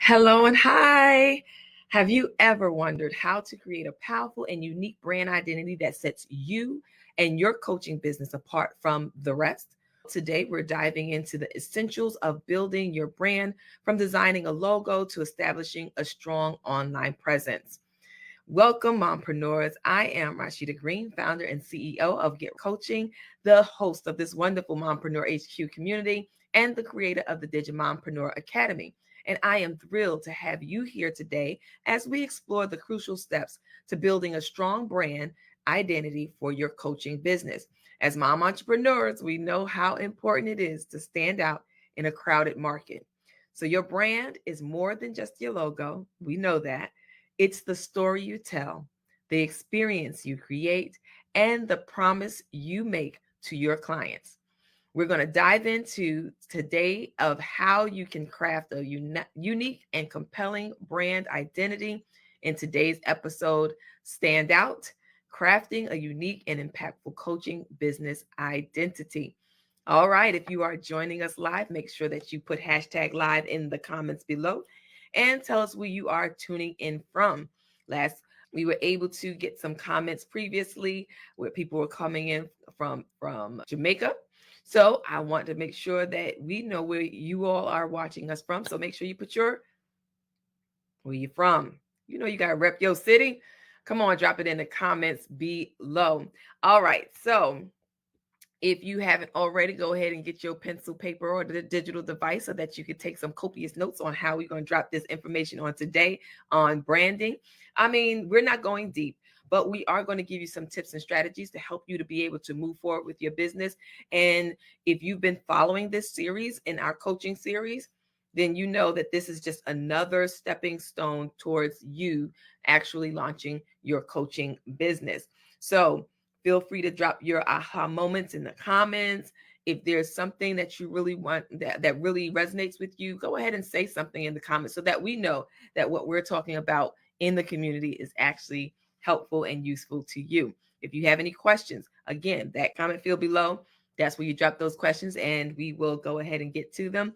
Hello and hi. Have you ever wondered how to create a powerful and unique brand identity that sets you and your coaching business apart from the rest? Today, we're diving into the essentials of building your brand, from designing a logo to establishing a strong online presence. Welcome, mompreneurs. I am Rashida Green, founder and CEO of Get Coaching, the host of this wonderful Mompreneur HQ community, and the creator of the Digimompreneur Academy. And I am thrilled to have you here today as we explore the crucial steps to building a strong brand identity for your coaching business. As mom entrepreneurs, we know how important it is to stand out in a crowded market. So, your brand is more than just your logo. We know that. It's the story you tell, the experience you create, and the promise you make to your clients. We're going to dive into today of how you can craft a unique and compelling brand identity. In today's episode, Stand Out, Crafting a Unique and Impactful Coaching Business Identity. All right, if you are joining us live, make sure that you put hashtag live in the comments below and tell us where you are tuning in from. We were able to get some comments previously where people were coming in from Jamaica. So I want to make sure that we know where you all are watching us from. So make sure you put where you from. You know, you got to rep your city. Come on, drop it in the comments below. All right. So if you haven't already, go ahead and get your pencil, paper, or the digital device so that you can take some copious notes on how we're going to drop this information on today on branding. I mean, we're not going deep, but we are going to give you some tips and strategies to help you to be able to move forward with your business. And if you've been following this series in our coaching series, then you know that this is just another stepping stone towards you actually launching your coaching business. So feel free to drop your aha moments in the comments. If there's something that you really want that really resonates with you, go ahead and say something in the comments so that we know that what we're talking about in the community is actually helpful and useful to you. If you have any questions, again, that comment field below, that's where you drop those questions and we will go ahead and get to them.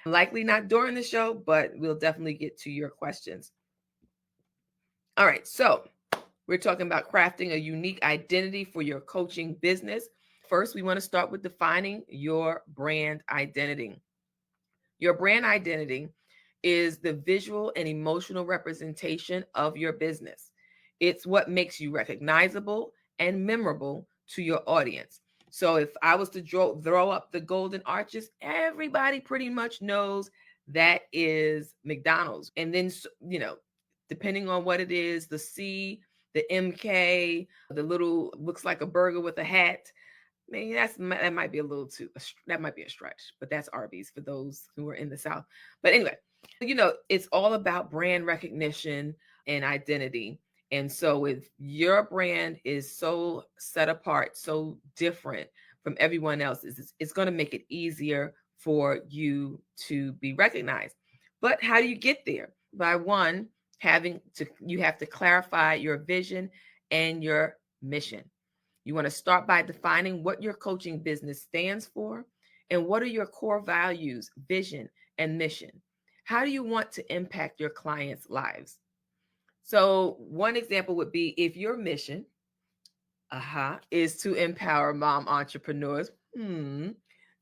Likely not during the show, but we'll definitely get to your questions. All right, so we're talking about crafting a unique identity for your coaching business. First, we want to start with defining your brand identity. Your brand identity is the visual and emotional representation of your business. It's what makes you recognizable and memorable to your audience. So if I was to throw up the golden arches, everybody pretty much knows that is McDonald's. And then, depending on what it is, the C, the MK, the little looks like a burger with a hat. Maybe that might be a little that might be a stretch, but that's Arby's for those who are in the South. But anyway, it's all about brand recognition and identity. And so if your brand is so set apart, so different from everyone else, it's going to make it easier for you to be recognized. But how do you get there? By one, you have to clarify your vision and your mission. You want to start by defining what your coaching business stands for and what are your core values, vision, and mission. How do you want to impact your clients' lives? So one example would be if your mission is to empower mom entrepreneurs to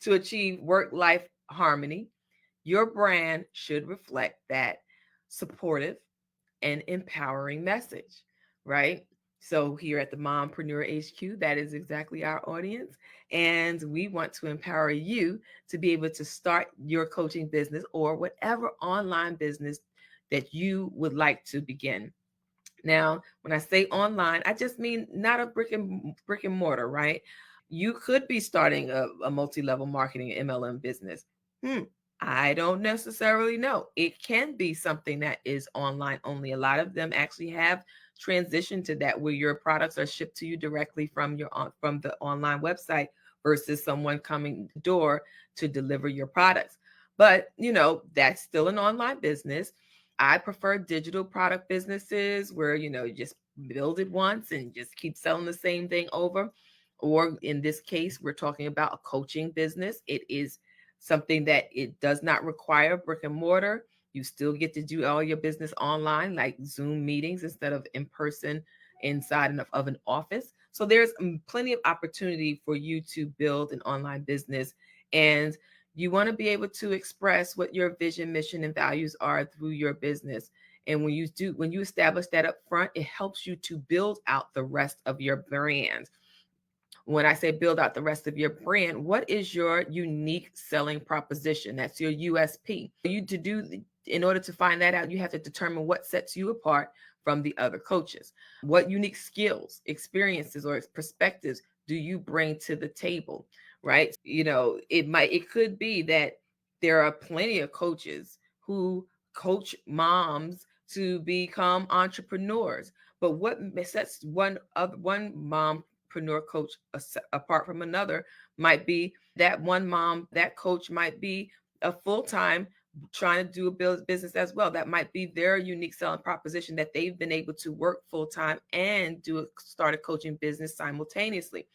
achieve work-life harmony, your brand should reflect that supportive and empowering message, right? So here at the Mompreneur HQ, that is exactly our audience. And we want to empower you to be able to start your coaching business or whatever online business that you would like to begin. Now, when I say online, I just mean not a brick and mortar, right? You could be starting a multi-level marketing MLM business. I don't necessarily know. It can be something that is online only. A lot of them actually have transitioned to that, where your products are shipped to you directly from the online website versus someone coming door to deliver your products. But that's still an online business. I prefer digital product businesses where you just build it once and just keep selling the same thing over. Or in this case, we're talking about a coaching business. It is something that it does not require brick and mortar. You still get to do all your business online, like Zoom meetings instead of in person inside of an office. So there's plenty of opportunity for you to build an online business. And you want to be able to express what your vision, mission, and values are through your business. And when you establish that up front, it helps you to build out the rest of your brand. When I say build out the rest of your brand, what is your unique selling proposition? That's your USP. In order to find that out, you have to determine what sets you apart from the other coaches. What unique skills, experiences, or perspectives do you bring to the table, right? It could be that there are plenty of coaches who coach moms to become entrepreneurs. But what sets one mompreneur coach apart from another might be that one mom, that coach might be a full-time trying to do a business as well. That might be their unique selling proposition, that they've been able to work full-time and start a coaching business simultaneously.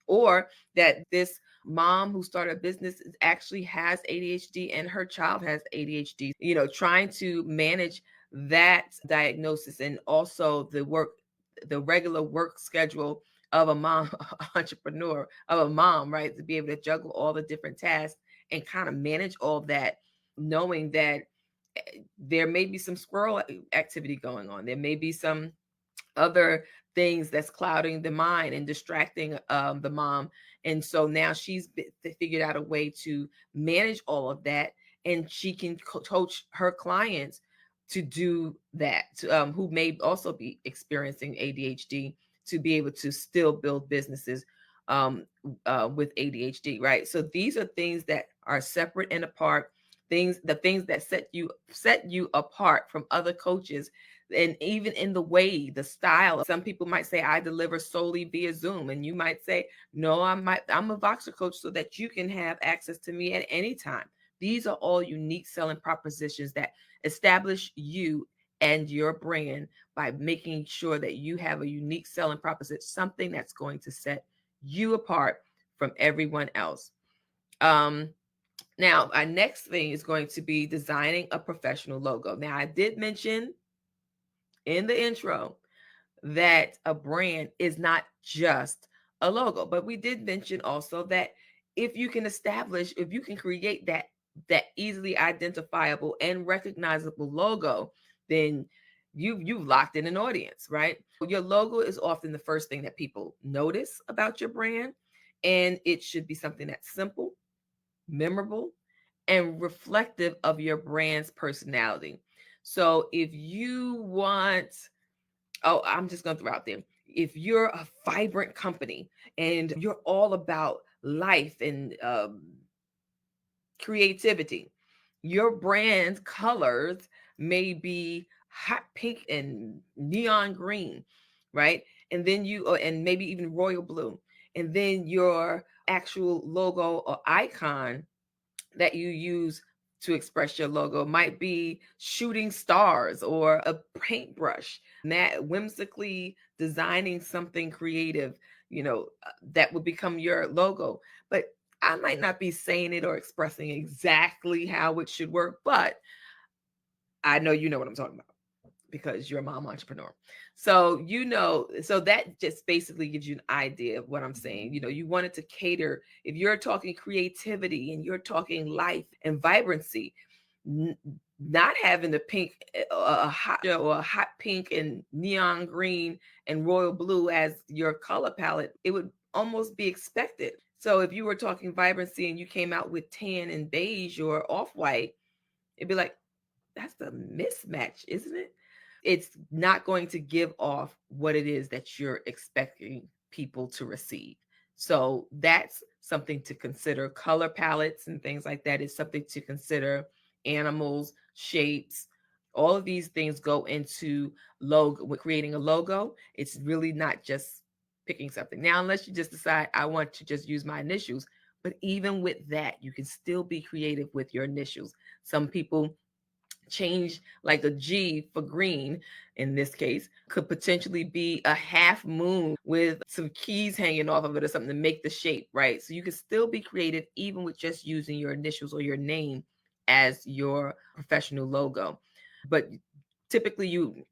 Or that this mom who started a business actually has ADHD and her child has ADHD. Trying to manage that diagnosis and also the regular work schedule of a mom entrepreneur, of a mom, right? To be able to juggle all the different tasks and kind of manage all that, knowing that there may be some squirrel activity going on. There may be some other things that's clouding the mind and distracting the mom. And so now she's figured out a way to manage all of that, and she can coach her clients to do that, who may also be experiencing ADHD, to be able to still build businesses with ADHD, right? So these are things that are separate and apart. The things that set you apart from other coaches. And even in the style, some people might say, I deliver solely via Zoom. And you might say, no, I'm a Voxer coach so that you can have access to me at any time. These are all unique selling propositions that establish you and your brand by making sure that you have a unique selling proposition, something that's going to set you apart from everyone else. Now, our next thing is going to be designing a professional logo. Now, I did mention in the intro that a brand is not just a logo, but we did mention also that if you can create that easily identifiable and recognizable logo, then you've locked in an audience, right? Your logo is often the first thing that people notice about your brand, and it should be something that's simple, memorable, and reflective of your brand's personality. So if you want, I'm just going to throw out there, if you're a vibrant company and you're all about life and creativity, your brand colors may be hot pink and neon green, right? And then and maybe even royal blue. And then your actual logo or icon that you use to express your logo might be shooting stars or a paintbrush, whimsically designing something creative, that would become your logo. But I might not be saying it or expressing exactly how it should work, but I know you know what I'm talking about because you're a mom entrepreneur. So, so that just basically gives you an idea of what I'm saying. You want it to cater, if you're talking creativity and you're talking life and vibrancy, not having the pink, a hot pink and neon green and royal blue as your color palette, it would almost be expected. So if you were talking vibrancy and you came out with tan and beige or off-white, it'd be like, that's the mismatch, isn't it? It's not going to give off what it is that you're expecting people to receive. So that's something to consider. Color palettes and things like that is something to consider. Animals, shapes, all of these things go into creating a logo. It's really not just picking something. Now, unless you just decide, I want to just use my initials. But even with that, you can still be creative with your initials. Some people change, like a G for green in this case could potentially be a half moon with some keys hanging off of it or something to make the shape, right? So you can still be creative even with just using your initials or your name as your professional logo. But typically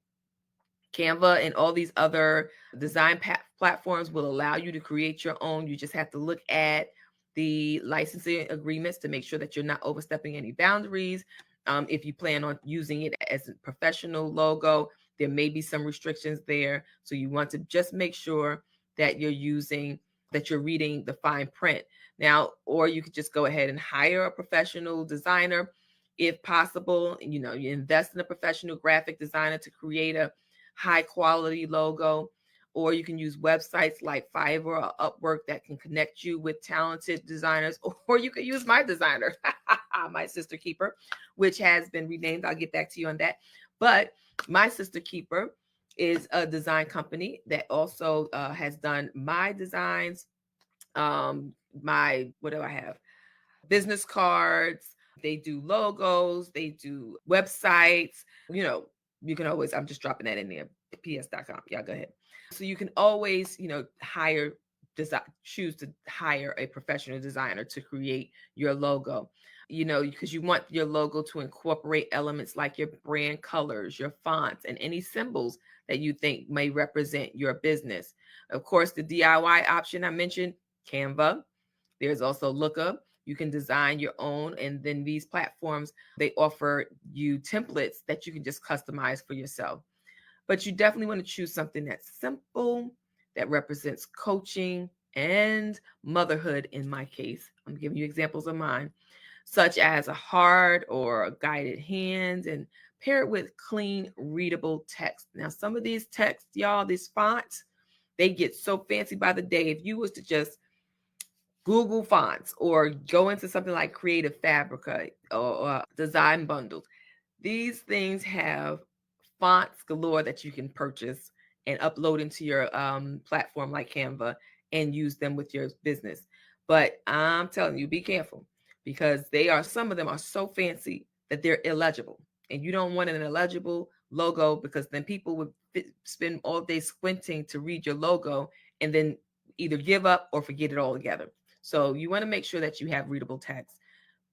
Canva and all these other design platforms will allow you to create your own. You just have to look at the licensing agreements to make sure that you're not overstepping any boundaries. If you plan on using it as a professional logo, there may be some restrictions there. So you want to just make sure that you're reading the fine print. Now, or you could just go ahead and hire a professional designer if possible. You invest in a professional graphic designer to create a high quality logo, or you can use websites like Fiverr or Upwork that can connect you with talented designers, or you could use my designer, my Sister Keeper, which has been renamed. I'll get back to you on that. But my Sister Keeper is a design company that also has done my designs. What do I have? Business cards. They do logos. They do websites. You can always, I'm just dropping that in there, ps.com. Yeah, go ahead. So you can always, choose to hire a professional designer to create your logo, because you want your logo to incorporate elements like your brand colors, your fonts, and any symbols that you think may represent your business. Of course, the DIY option I mentioned, Canva. There's also Lookup. You can design your own, and then these platforms, they offer you templates that you can just customize for yourself. But you definitely want to choose something that's simple, that represents coaching and motherhood. In my case, I'm giving you examples of mine, such as a heart or a guided hand, and pair it with clean, readable text. Now, some of these texts, y'all, these fonts, they get so fancy by the day. If you was to just Google fonts or go into something like Creative Fabrica or Design Bundles, these things have fonts galore that you can purchase and upload into your platform like Canva and use them with your business. But I'm telling you, be careful, because some of them are so fancy that they're illegible. And you don't want an illegible logo, because then people would spend all day squinting to read your logo and then either give up or forget it altogether. So you want to make sure that you have readable text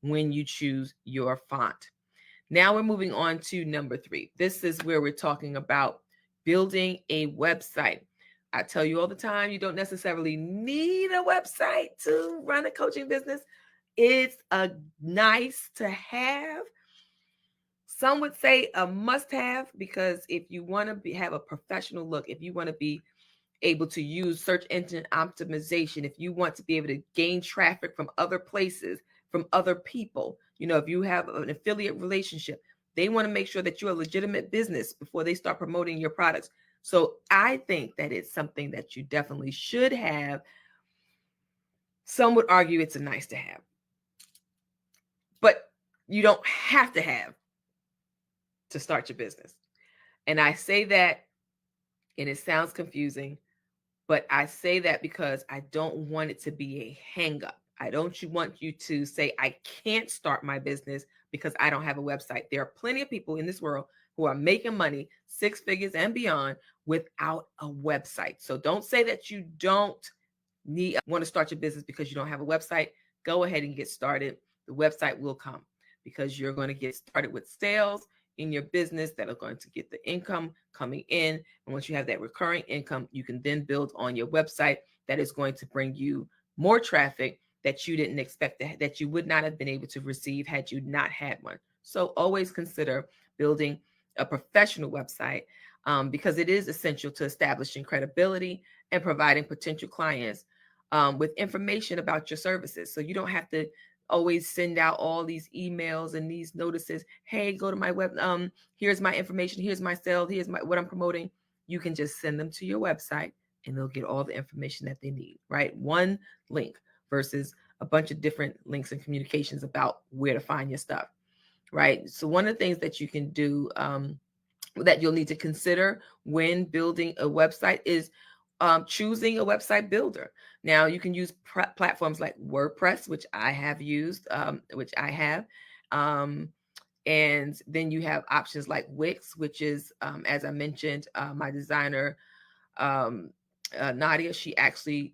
when you choose your font. Now we're moving on to number 3. This is where we're talking about building a website. I tell you all the time, you don't necessarily need a website to run a coaching business. It's a nice to have. Some would say a must have, because if you want to have a professional look, if you want to be able to use search engine optimization, if you want to be able to gain traffic from other places, from other people, if you have an affiliate relationship, they want to make sure that you're a legitimate business before they start promoting your products. So I think that it's something that you definitely should have. Some would argue it's a nice to have, but you don't have to have to start your business. And I say that, and it sounds confusing, but I say that because I don't want it to be a hang up. I don't want you to say, I can't start my business because I don't have a website. There are plenty of people in this world who are making money, 6 figures and beyond, without a website. So don't say that you don't want to start your business because you don't have a website. Go ahead and get started. The website will come, because you're going to get started with sales in your business that are going to get the income coming in. And once you have that recurring income, you can then build on your website that is going to bring you more traffic that you didn't expect, that you would not have been able to receive had you not had one. So always consider building a professional website, because it is essential to establishing credibility and providing potential clients with information about your services. So you don't have to always send out all these emails and these notices. Hey, go to my web. Here's my information. Here's my sale. Here's what I'm promoting. You can just send them to your website and they'll get all the information that they need, right? One link versus a bunch of different links and communications about where to find your stuff, right? So one of the things that you can do that you'll need to consider when building a website is choosing a website builder. Now, you can use platforms like WordPress, which I have used, and then you have options like Wix, which is, as I mentioned, my designer, Nadia, she actually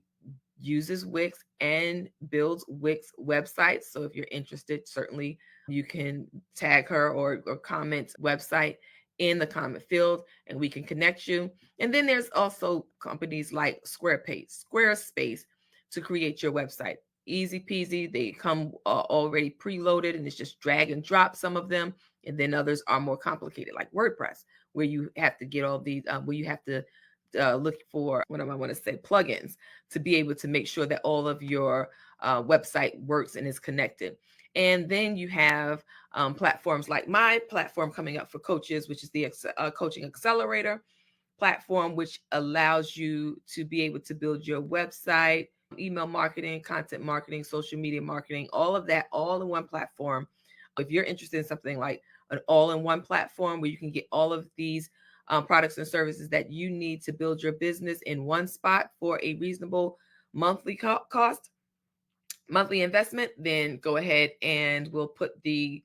uses Wix and builds Wix websites. So if you're interested, certainly You can tag her or comment website in the comment field and we can connect you. And then there's also companies like Squarespace to create your website. Easy peasy. They come already preloaded and it's just drag and drop some of them. And then others are more complicated like WordPress, where you have to get all these, where you have to look for, what do I want to say, plugins to be able to make sure that all of your website works and is connected. And then you have platforms like my platform coming up for coaches, which is the Coaching Accelerator platform, which allows you to be able to build your website, email marketing, content marketing, social media marketing, all of that, all in one platform. If you're interested in something like an all-in-one platform where you can get all of these products and services that you need to build your business in one spot for a reasonable monthly cost, monthly investment, then go ahead and we'll put the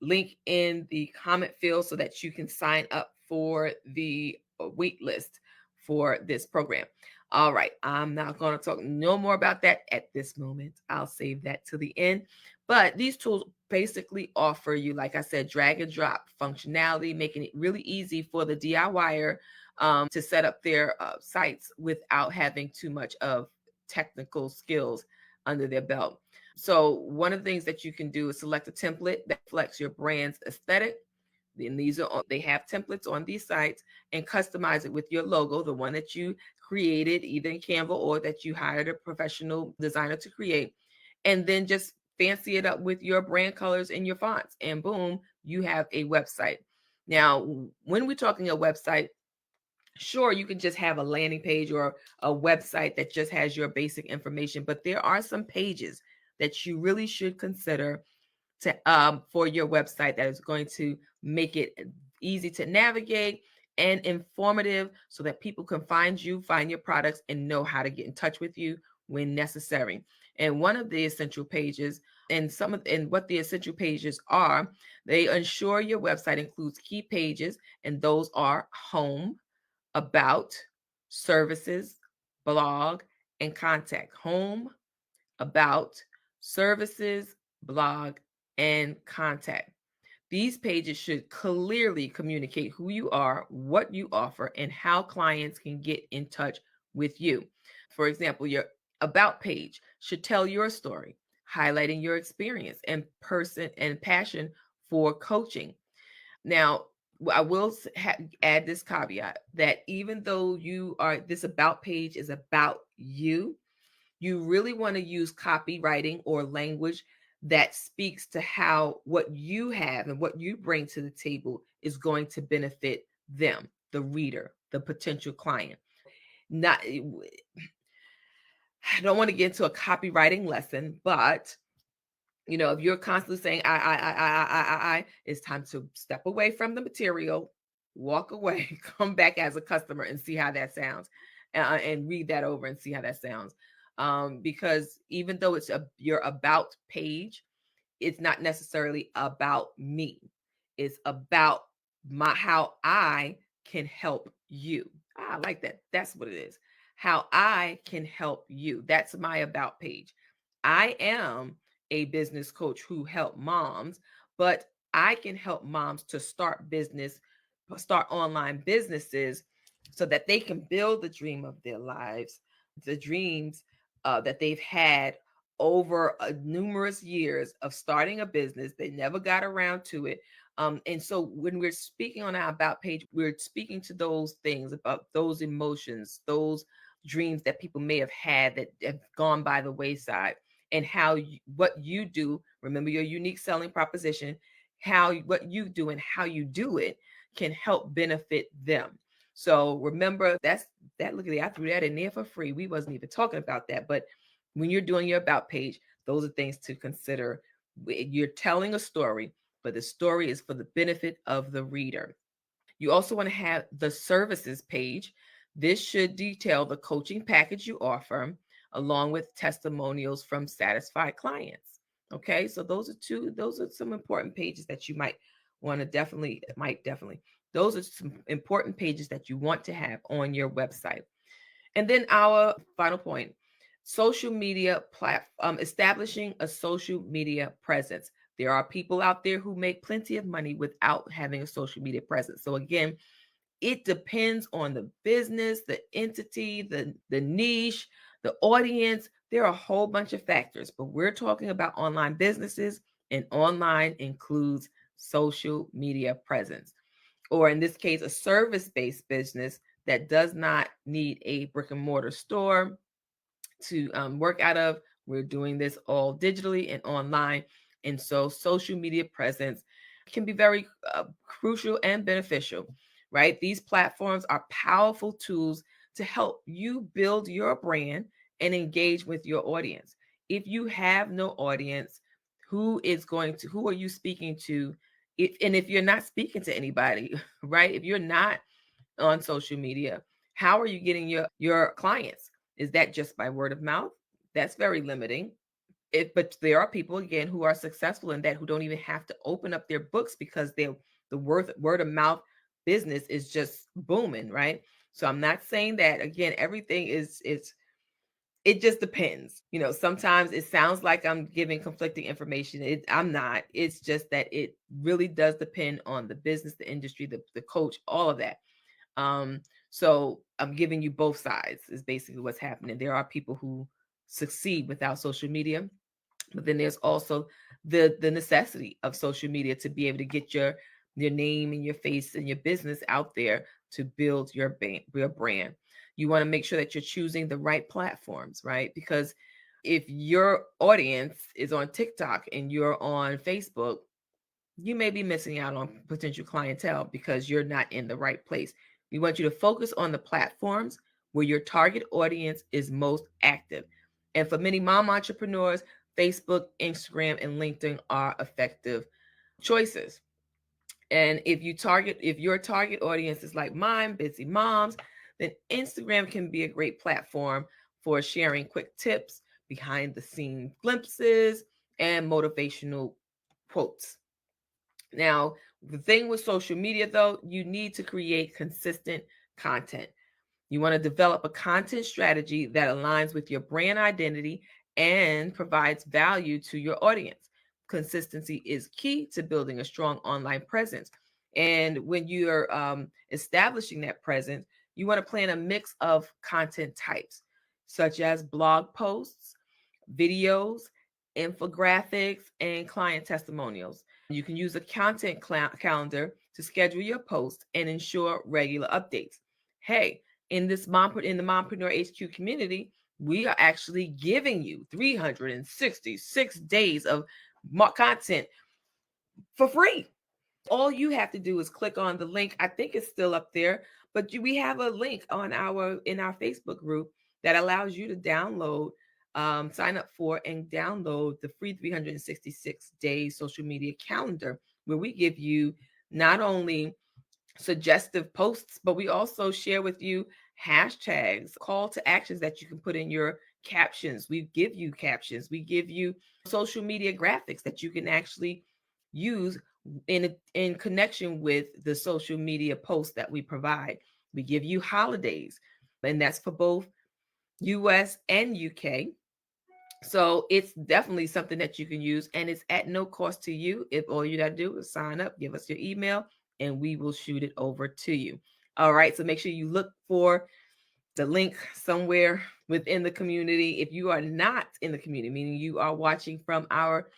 link in the comment field so that you can sign up for the wait list for this program. All right, I'm not going to talk no more about that at this moment. I'll save that to the end. But these tools basically offer you, like I said, drag and drop functionality, making it really easy for the DIYer to set up their sites without having too much of technical skills under their belt. So one of the things that you can do is select a template that reflects your brand's aesthetic. And they have templates on these sites, and customize it with your logo, the one that you created either in Canva or that you hired a professional designer to create. And then just fancy it up with your brand colors and your fonts, and boom, you have a website. Now, when we're talking a website, sure, you can just have a landing page or a website that just has your basic information, but there are some pages that you really should consider to for your website that is going to make it easy to navigate and informative so that people can find you, find your products, and know how to get in touch with you when necessary. And one of the essential pages, and what the essential pages are, they ensure your website includes key pages, and those are home, about, services, blog, and contact. Home, about, services, blog, and contact. These pages should clearly communicate who you are, what you offer, and how clients can get in touch with you. For example, your about page should tell your story, highlighting your experience and passion for coaching. Now, I will add this caveat that even though this about page is about you, you really want to use copywriting or language that speaks to how what you have and what you bring to the table is going to benefit them, the reader, the potential client. I don't want to get into a copywriting lesson, but if you're constantly saying it's time to step away from the material, walk away, come back as a customer and see how that sounds, and read that over and see how that sounds. Because even though it's your about page, it's not necessarily about me. It's about how I can help you. I like that. That's what it is. How I can help you. That's my about page. I am a business coach who help moms, but I can help moms to start online businesses so that they can build the dream of their lives, the dreams that they've had over numerous years of starting a business. They never got around to it. And so when we're speaking on our about page, we're speaking to those things, about those emotions, those dreams that people may have had that have gone by the wayside, and what you do. Remember your unique selling proposition, what you do and how you do it can help benefit them. So remember, look at that, I threw that in there for free. We wasn't even talking about that. But when you're doing your about page, those are things to consider. You're telling a story, but the story is for the benefit of the reader. You also want to have the services page. This should detail the coaching package you offer, along with testimonials from satisfied clients. Okay, so those are some important pages that you might want to definitely, those are some important pages that you want to have on your website. And then our final point, social media platform, establishing a social media presence. There are people out there who make plenty of money without having a social media presence. So again, it depends on the business, the entity, the niche, the audience. There are a whole bunch of factors, but we're talking about online businesses, and online includes social media presence, or in this case, a service-based business that does not need a brick and mortar store to work out of. We're doing this all digitally and online. And so social media presence can be very crucial and beneficial, right? These platforms are powerful tools to help you build your brand and engage with your audience. If you have no audience, who are you speaking to? And if you're not speaking to anybody, right? If you're not on social media, how are you getting your clients? Is that just by word of mouth? That's very limiting. But there are people, again, who are successful in that, who don't even have to open up their books because the word of mouth business is just booming, right? So I'm not saying that, again, everything it just depends. Sometimes it sounds like I'm giving conflicting information. I'm not. It's just that it really does depend on the business, the industry, the coach, all of that. So I'm giving you both sides is basically what's happening. There are people who succeed without social media, but then there's also the necessity of social media to be able to get your name and your face and your business out there to build your brand. You want to make sure that you're choosing the right platforms, right? Because if your audience is on TikTok and you're on Facebook, you may be missing out on potential clientele because you're not in the right place. We want you to focus on the platforms where your target audience is most active. And for many mom entrepreneurs, Facebook, Instagram, and LinkedIn are effective choices. And if your target audience is like mine, busy moms, then Instagram can be a great platform for sharing quick tips, behind the scene glimpses, and motivational quotes. Now, the thing with social media, though, you need to create consistent content. You want to develop a content strategy that aligns with your brand identity and provides value to your audience. Consistency is key to building a strong online presence. And when you're establishing that presence, you want to plan a mix of content types, such as blog posts, videos, infographics, and client testimonials. You can use a content calendar to schedule your posts and ensure regular updates. Hey, in the Mompreneur HQ community, we are actually giving you 366 days of content for free. All you have to do is click on the link. I think it's still up there, but we have a link in our Facebook group that allows you to download, sign up for and download the free 366 day social media calendar, where we give you not only suggestive posts, but we also share with you hashtags, call to actions that you can put in your captions. We give you captions. We give you social media graphics that you can actually use in connection with the social media posts that we provide. We give you holidays, and that's for both US and UK. So it's definitely something that you can use, and it's at no cost to you. If all you got to do is sign up, give us your email, and we will shoot it over to you. All right. So make sure you look for the link somewhere within the community. If you are not in the community, meaning you are watching from our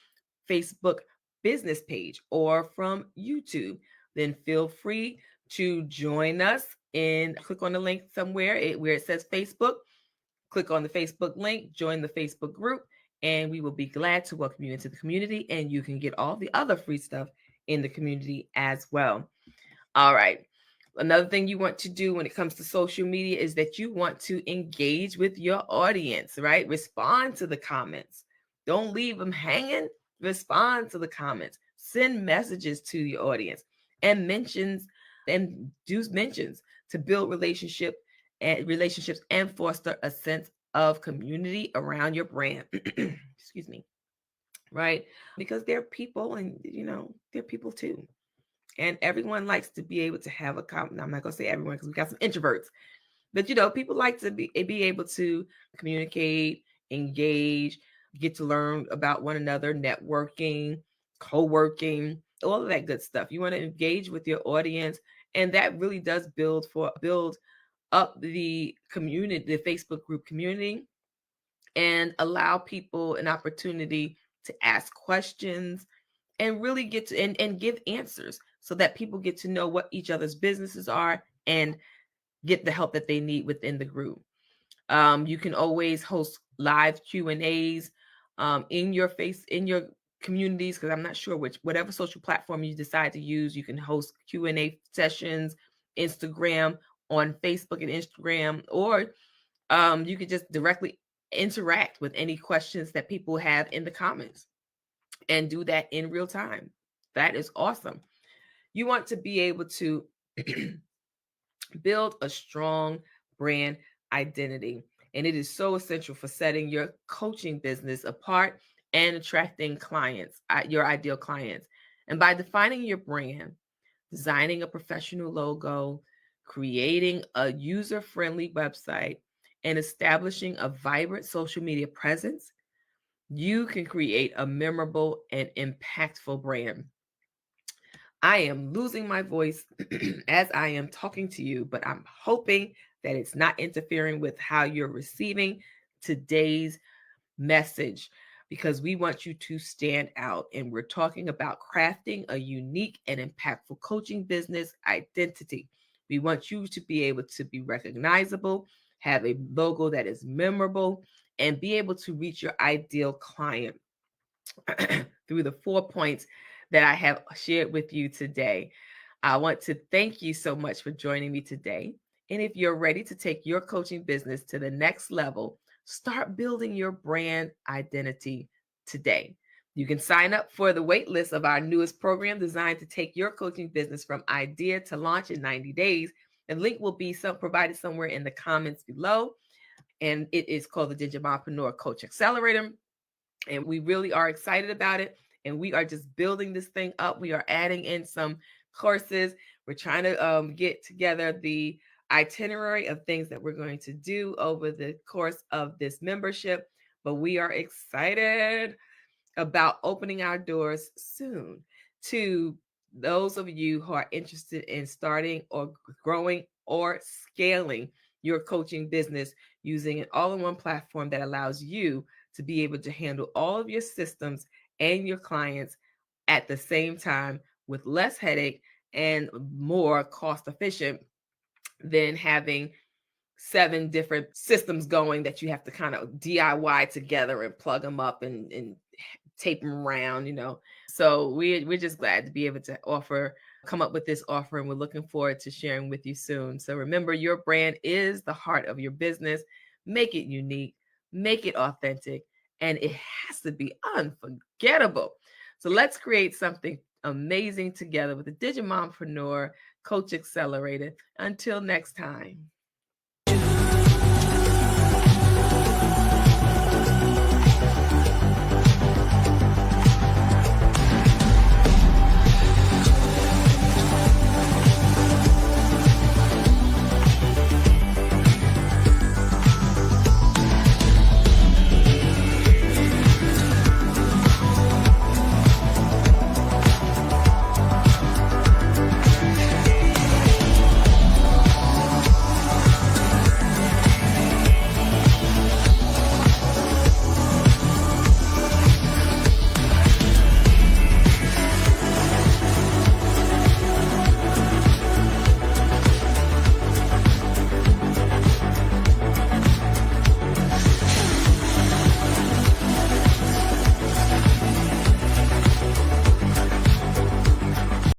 Facebook business page or from YouTube, then feel free to join us and click on the link somewhere where it says Facebook. Click on the Facebook link, join the Facebook group, and we will be glad to welcome you into the community, and you can get all the other free stuff in the community as well. All right. Another thing you want to do when it comes to social media is that you want to engage with your audience, right? Respond to the comments. Don't leave them hanging. Respond to the comments. Send messages to your audience and do mentions to build relationships and foster a sense of community around your brand. Excuse me. Right? Because they're people, and they're people too. And everyone likes to be able to have a comment. I'm not going to say everyone because we got some introverts, but people like to be able to communicate, engage, get to learn about one another, networking, co-working, all of that good stuff. You want to engage with your audience, and that really does build up the community, the Facebook group community, and allow people an opportunity to ask questions and really get to and give answers so that people get to know what each other's businesses are and get the help that they need within the group. You can always host live Q&As in your communities, because I'm not sure whatever social platform you decide to use, you can host Q&A sessions, Instagram, on Facebook and Instagram, or you could just directly interact with any questions that people have in the comments and do that in real time. That is awesome. You want to be able to build a strong brand identity, and it is so essential for setting your coaching business apart and attracting clients, your ideal clients. And by defining your brand, designing a professional logo, creating a user-friendly website, and establishing a vibrant social media presence, you can create a memorable and impactful brand. I am losing my voice as I am talking to you, but I'm hoping that it's not interfering with how you're receiving today's message, because we want you to stand out. And we're talking about crafting a unique and impactful coaching business identity. We want you to be able to be recognizable, have a logo that is memorable, and be able to reach your ideal client through the 4 points that I have shared with you today. I want to thank you so much for joining me today. And if you're ready to take your coaching business to the next level, start building your brand identity today. You can sign up for the wait list of our newest program designed to take your coaching business from idea to launch in 90 days. The link will be provided somewhere in the comments below. And it is called the Digimompreneur Coach Accelerator. And we really are excited about it. And we are just building this thing up. We are adding in some courses. We're trying to get together the itinerary of things that we're going to do over the course of this membership. But we are excited about opening our doors soon to those of you who are interested in starting or growing or scaling your coaching business using an all-in-one platform that allows you to be able to handle all of your systems and your clients at the same time with less headache and more cost efficient than having 7 different systems going that you have to kind of DIY together and plug them up and tape them around, So we're just glad to be able to come up with this offer, and we're looking forward to sharing with you soon. So remember, your brand is the heart of your business. Make it unique, make it authentic, and it has to be unforgettable. So let's create something amazing together with the Digimompreneur Coach Accelerator. Until next time.